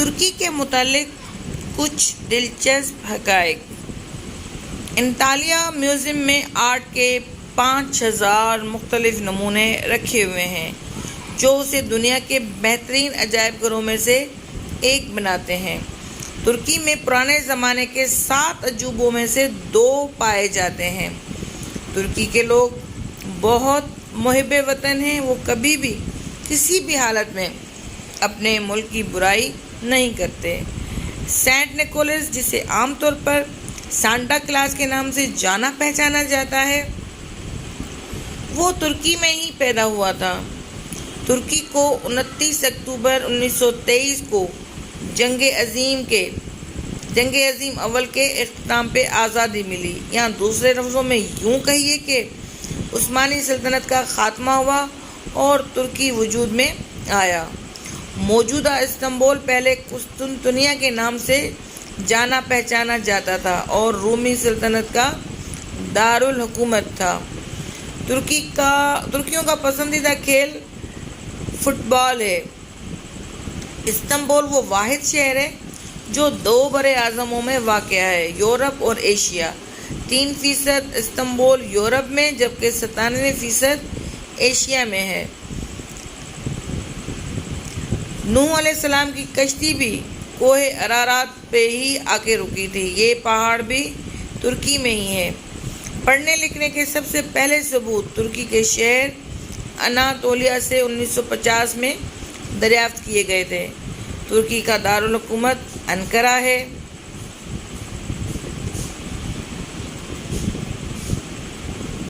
ترکی کے متعلق کچھ دلچسپ حقائق۔ انطالیہ میوزیم میں آرٹ کے 5000 مختلف نمونے رکھے ہوئے ہیں جو اسے دنیا کے بہترین عجائب گھروں میں سے ایک بناتے ہیں۔ ترکی میں پرانے زمانے کے 7 عجوبوں میں سے 2 پائے جاتے ہیں۔ ترکی کے لوگ بہت محب وطن ہیں، وہ کبھی بھی کسی بھی حالت میں اپنے ملک کی برائی نہیں کرتے۔ سینٹ نکولس، جسے عام طور پر سانٹا کلاس کے نام سے جانا پہچانا جاتا ہے، وہ ترکی میں ہی پیدا ہوا تھا۔ ترکی کو 29 اکتوبر 1923 کو جنگ عظیم اول کے اختتام پہ آزادی ملی۔ یہاں دوسرے لفظوں میں یوں کہیے کہ عثمانی سلطنت کا خاتمہ ہوا اور ترکی وجود میں آیا۔ موجودہ استنبول پہلے قسطنطنیہ کے نام سے جانا پہچانا جاتا تھا اور رومی سلطنت کا دارالحکومت تھا۔ ترکیوں کا پسندیدہ کھیل فٹ بال ہے۔ استنبول وہ واحد شہر ہے جو 2 بر اعظموں میں واقع ہے، یورپ اور ایشیا۔ 3% استنبول یورپ میں جبکہ 97% ایشیا میں ہے۔ نوح علیہ السلام کی کشتی بھی کوہ ارارات پہ ہی آ کے رکی تھی۔ یہ پہاڑ بھی ترکی میں ہی ہے۔ پڑھنے لکھنے کے سب سے پہلے ثبوت ترکی کے شہر اناطولیہ سے 1950 میں دریافت کیے گئے تھے۔ ترکی کا دارالحکومت انقرہ ہے۔